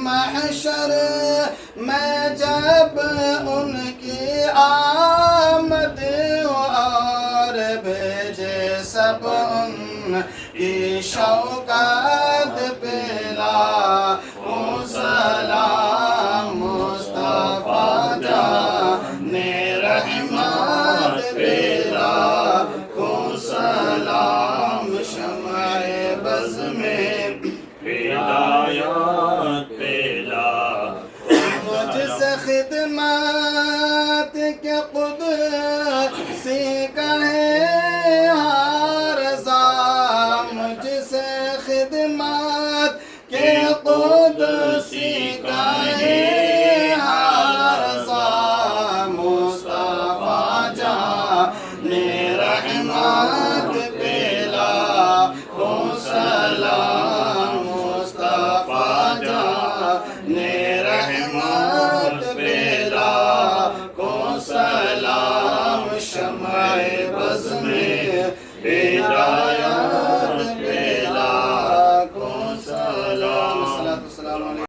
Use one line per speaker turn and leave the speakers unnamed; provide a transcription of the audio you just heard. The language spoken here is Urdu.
محشر میں جب ان کی آمد اور بھیجے سب ان کی شوکت پہ لاکھوں سلام مصطفیٰ جان رحمت پہ لاکھوں سلام شمع بز میں
ہدایت پلا
مجھ سے خدمات کے قدسی کا ہے عرضہ مجھ سے خدمات کے قدسی کا ہے عرضہ مصطفیٰ جان رحمت پہ لاکھوں سلام مصطفیٰ جان رحمت پہ لاکھوں سلام شمع بز میں